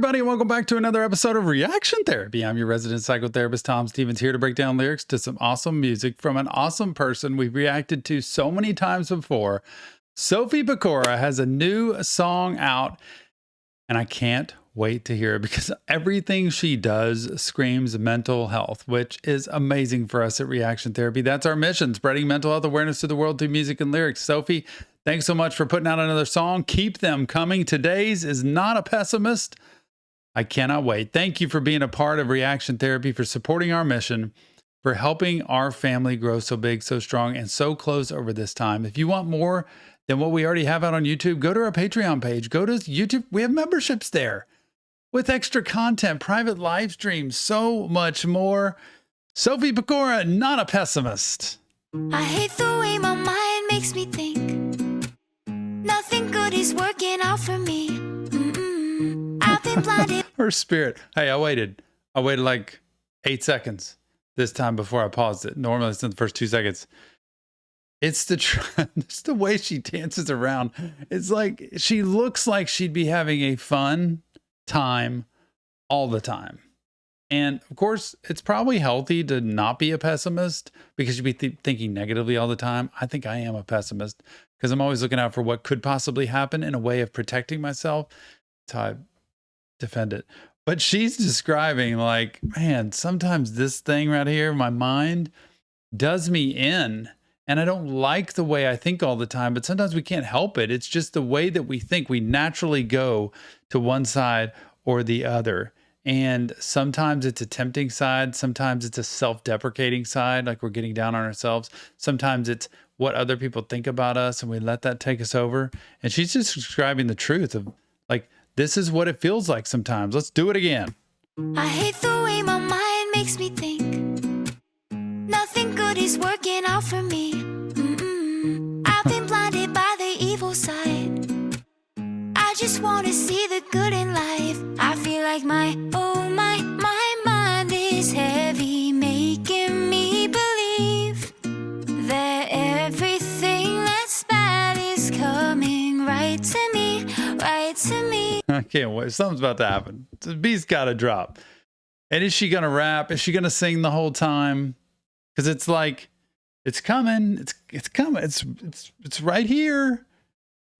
everybody, and welcome back to another episode of Reaction Therapy. I'm your resident psychotherapist, Tom Stevens, here to break down lyrics to some awesome music from an awesome person we've reacted to so many times before. Sophie Pecora has a new song out, and I can't wait to hear it because everything she does screams mental health, which is amazing for us at Reaction Therapy. That's our mission, spreading mental health awareness to the world through music and lyrics. Sophie, thanks so much for putting out another song. Keep them coming. Today's is Not a Pessimist. I cannot wait. Thank you for being a part of Reaction Therapy, for supporting our mission, for helping our family grow so big, so strong, and so close over this time. If you want more than what we already have out on YouTube, go to our Patreon page. Go to YouTube. We have memberships there with extra content, private live streams, so much more. Sophie Pecora, Not a Pessimist. I hate the way my mind makes me think. Nothing good is working out for me. I've been blinded. Her spirit. Hey, I waited like 8 seconds this time before I paused it. Normally it's in the first 2 seconds. It's the way she dances around. It's like she looks like she'd be having a fun time all the time. And of course, it's probably healthy to not be a pessimist because you'd be thinking negatively all the time. I think I am a pessimist because I'm always looking out for what could possibly happen in a way of protecting myself. That's how I defend it. But she's describing like, man, sometimes this thing right here, my mind does me in. And I don't like the way I think all the time, but sometimes we can't help it. It's just the way that we think. We naturally go to one side or the other. And sometimes it's a tempting side. Sometimes it's a self-deprecating side, like we're getting down on ourselves. Sometimes it's what other people think about us and we let that take us over. And she's just describing the truth of like, this is what it feels like sometimes. Let's do it again. I hate the way my mind makes me think. Nothing good is working out for me. I've been blinded by the evil side. I just want to see the good in life. I feel like my mind is heavy, making me believe that everything that's bad is coming right to me, right to me. I can't wait. Something's about to happen. The beat's got to drop. And is she going to rap? Is she going to sing the whole time? Because it's like, it's coming. It's coming. It's right here.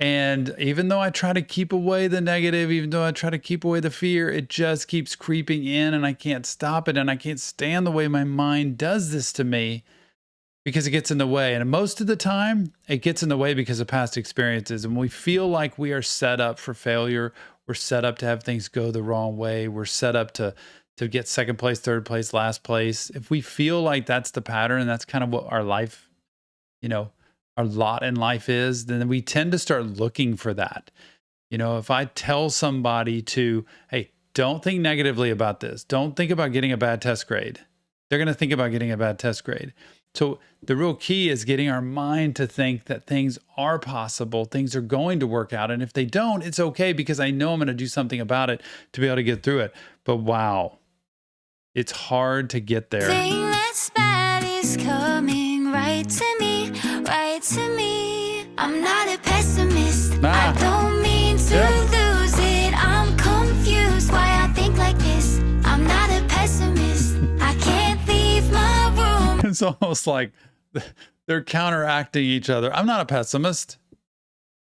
And even though I try to keep away the negative, even though I try to keep away the fear, it just keeps creeping in and I can't stop it. And I can't stand the way my mind does this to me because it gets in the way. And most of the time, it gets in the way because of past experiences. And we feel like we are set up for failure. We're set up to have things go the wrong way. We're set up to get second place, third place, last place. If we feel like that's the pattern, and that's kind of what our life, our lot in life is, then we tend to start looking for that. If I tell somebody to, hey, don't think negatively about this. Don't think about getting a bad test grade. They're going to think about getting a bad test grade. So the real key is getting our mind to think that things are possible. Things are going to work out. And if they don't, it's okay because I know I'm going to do something about it to be able to get through it. But wow, it's hard to get there. Thing that's bad is coming right to me, right to me. I'm not a pessimist. I don't mean to lose it. I'm confused why I think like this. I'm not a pessimist. I can't leave my room. It's almost like they're counteracting each other. I'm not a pessimist,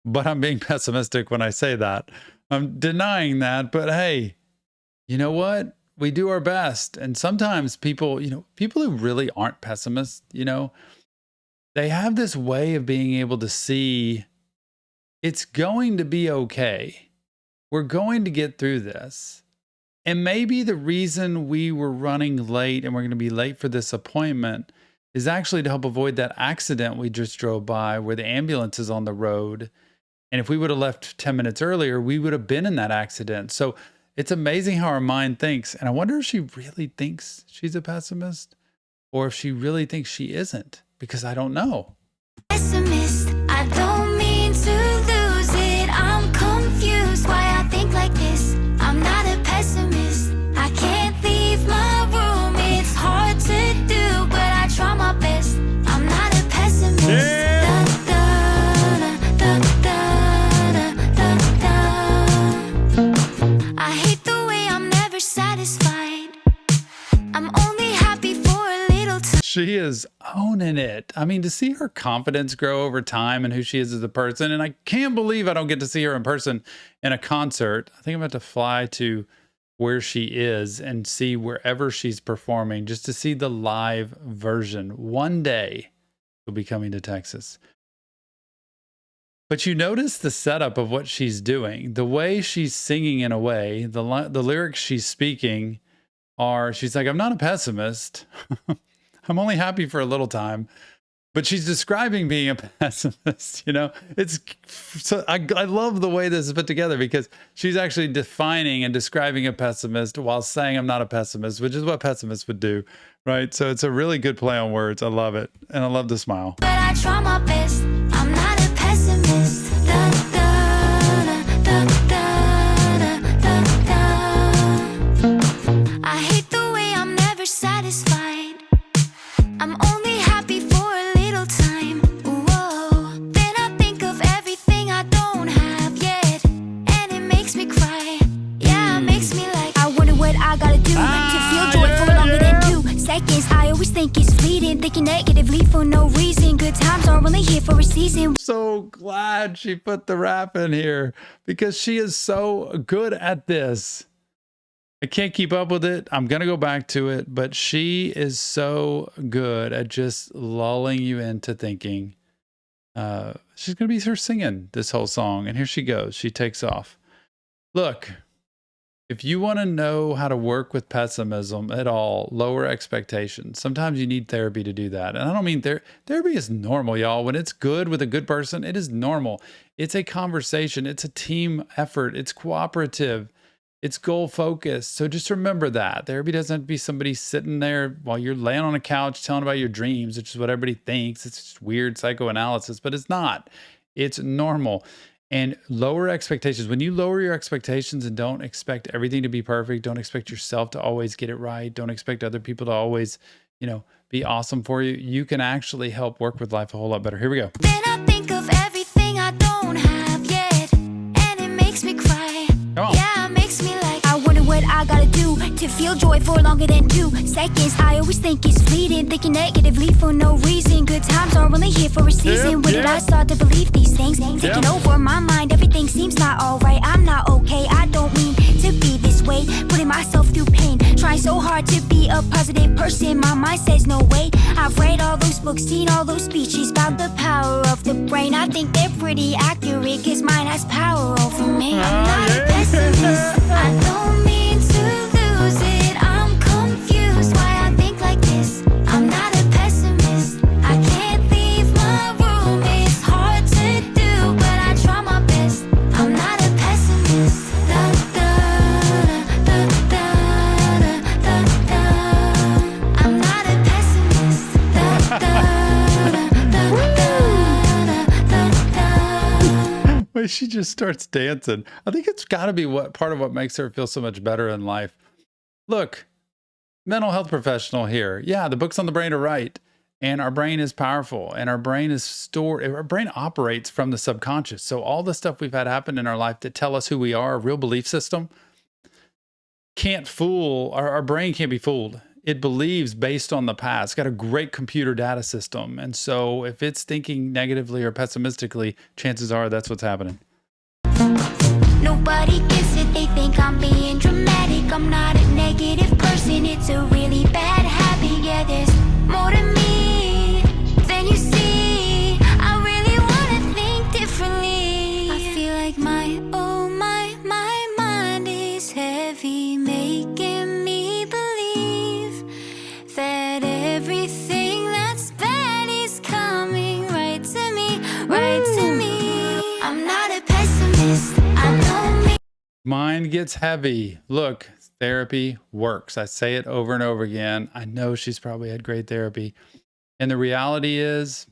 but I'm being pessimistic when I say that. I'm denying that, but hey, you know what? We do our best. And sometimes people who really aren't pessimists, they have this way of being able to see it's going to be okay. We're going to get through this. And maybe the reason we were running late and we're going to be late for this appointment is actually to help avoid that accident we just drove by where the ambulance is on the road. And if we would have left 10 minutes earlier, we would have been in that accident. So it's amazing how our mind thinks. And I wonder if she really thinks she's a pessimist or if she really thinks she isn't, because I don't know. Pessimist, I don't mean to lose it. I'm confused why I think like this. I'm not a pessimist. I can't leave my room. It's hard to do, but I try my best. I'm not a pessimist. Yeah. I hate the way She is owning it. I mean, to see her confidence grow over time and who she is as a person. And I can't believe I don't get to see her in person in a concert. I think I'm about to fly to where she is and see wherever she's performing just to see the live version. One day she'll be coming to Texas. But you notice the setup of what she's doing, the way she's singing in a way, the lyrics she's speaking are, she's like, I'm not a pessimist. I'm only happy for a little time. But she's describing being a pessimist, you know? It's so I love the way this is put together because she's actually defining and describing a pessimist while saying I'm not a pessimist, which is what pessimists would do, right? So it's a really good play on words. I love it. And I love the smile. But I try my best. I'm not a pessimist. Da, da, da, da, da, da, da. I hate the way I'm never satisfied. I'm only happy for a little time. Whoa. Then I think of everything I don't have yet, and it makes me cry. Yeah, it makes me like I wonder what I gotta do to feel joy for longer than 2 seconds. I always think it's fleeting, thinking negatively for no reason. Good times are only here for a season. So glad she put the rap in here because she is so good at this. I can't keep up with it. I'm going to go back to it, but she is so good at just lulling you into thinking. She's going to be her singing this whole song. And here she goes. She takes off. Look, if you want to know how to work with pessimism at all, lower expectations. Sometimes you need therapy to do that. And I don't mean therapy is normal, y'all. When it's good with a good person, it is normal. It's a conversation. It's a team effort. It's cooperative. It's goal focused. So just remember that. Therapy doesn't have to be somebody sitting there while you're laying on a couch telling about your dreams, which is what everybody thinks. It's just weird psychoanalysis, but it's not. It's normal. And lower expectations. When you lower your expectations and don't expect everything to be perfect, don't expect yourself to always get it right, don't expect other people to always, be awesome for you, you can actually help work with life a whole lot better. Here we go. Then I think of everything I don't have yet, and it makes me cry. Come on. Yeah, it makes me like I wonder what I gotta do to feel joy for longer than 2 seconds. I always think it's fleeting, thinking negatively for no reason. Good times are only here for a season. When did I start to believe these things? Taking over my mind, everything seems not alright. I'm not okay, I don't mean to be this way. Putting myself through pain, trying so hard to be a positive person. My mind says no way. I've read all those books, seen all those speeches about the power of the brain. I think they're pretty accurate, cause mine has power over me. I'm not a pessimist, I don't mean to lose it. I'm confused why I think like this. I'm not a pessimist, I can't leave my room. It's hard to do, but I try my best. I'm not a pessimist. Da, da, da, da, da, da, da. I'm not a pessimist. Da, da, da, da, da, da. Wait, she just starts dancing. I think it's got to be part of what makes her feel so much better in life. Look, mental health professional here. Yeah, the books on the brain are right. And our brain is powerful and our brain is stored. Our brain operates from the subconscious. So all the stuff we've had happen in our life that tell us who we are, a real belief system, can't fool, our brain can't be fooled. It believes based on the past. It's got a great computer data system. And so if it's thinking negatively or pessimistically, chances are that's what's happening. Nobody gets it, they think I'm being dramatic. I'm not a negative person, it's a really bad habit. Yeah, there's more to me than you see. I really wanna think differently. I feel like my mind is heavy, making me believe that everything that's bad is coming right to me, right to me. I'm not a pessimist, I know me. Mind gets heavy. Look, therapy works. I say it over and over again. I know she's probably had great therapy. And the reality is,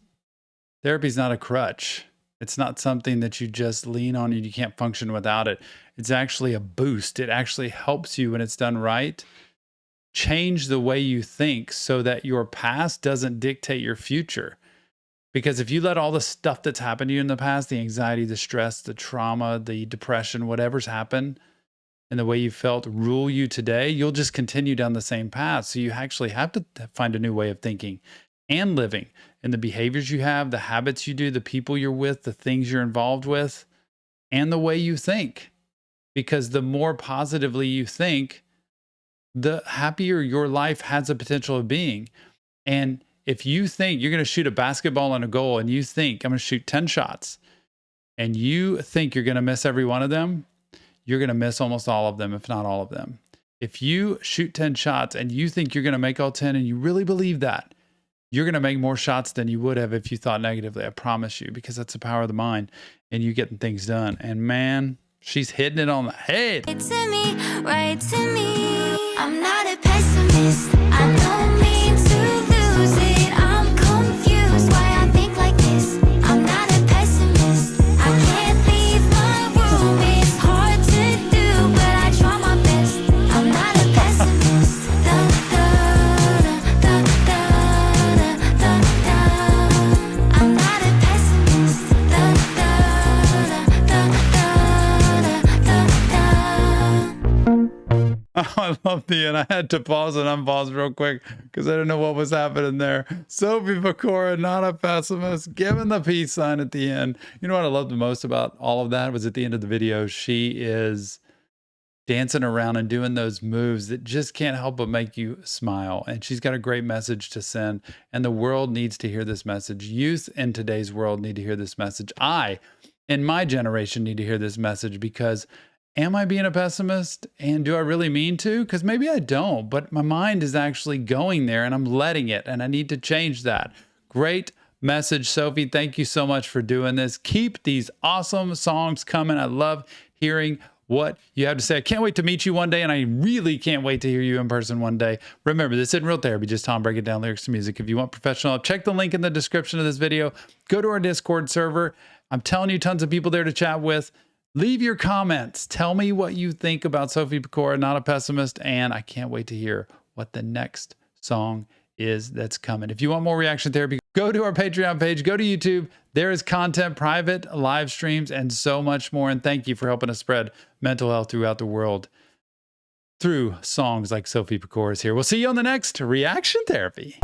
therapy is not a crutch. It's not something that you just lean on and you can't function without it. It's actually a boost. It actually helps you when it's done right. Change the way you think so that your past doesn't dictate your future. Because if you let all the stuff that's happened to you in the past, the anxiety, the stress, the trauma, the depression, whatever's happened, and the way you felt rule you today, you'll just continue down the same path. So you actually have to find a new way of thinking and living, and the behaviors you have, the habits you do, the people you're with, the things you're involved with, and the way you think. Because the more positively you think, the happier your life has the potential of being. And if you think you're going to shoot a basketball on a goal and you think I'm going to shoot 10 shots and you think you're going to miss every one of them, you're going to miss almost all of them, if not all of them. If you shoot 10 shots and you think you're going to make all 10 and you really believe that, you're going to make more shots than you would have if you thought negatively. I promise you, because that's the power of the mind and you getting things done. And man, she's hitting it on the head. Right to me, right to me. I'm not a pessimist. I don't mean to lose it. I'm confused why I think like this. I'm not a pessimist. I can't leave my room. It's hard to do, but I try my best. I'm not a pessimist. Da, da, da, da, da, da, da. I'm not a pessimist. Da, da, da, da, da, da, da. Oh, I love the end. I had to pause and unpause real quick because I didn't know what was happening there. Sophie Pecora, not a pessimist, giving the peace sign at the end. You know what I loved the most about all of that was at the end of the video, she is dancing around and doing those moves that just can't help but make you smile. And she's got a great message to send. And the world needs to hear this message. Youth in today's world need to hear this message. I, in my generation, need to hear this message because am I being a pessimist? And do I really mean to? Because maybe I don't, but my mind is actually going there and I'm letting it, and I need to change that. Great message, Sophie. Thank you so much for doing this. Keep these awesome songs coming. I love hearing what you have to say. I can't wait to meet you one day, and I really can't wait to hear you in person one day. Remember, this isn't real therapy, just Tom breaking down lyrics to music. If you want professional help, check the link in the description of this video. Go to our Discord server. I'm telling you, tons of people there to chat with. Leave your comments. Tell me what you think about Sophie Pecora, not a pessimist, and I can't wait to hear what the next song is that's coming. If you want more reaction therapy, go to our Patreon page, go to YouTube. There is content, private live streams, and so much more. And thank you for helping us spread mental health throughout the world through songs like Sophie Pecora's here. We'll see you on the next Reaction Therapy.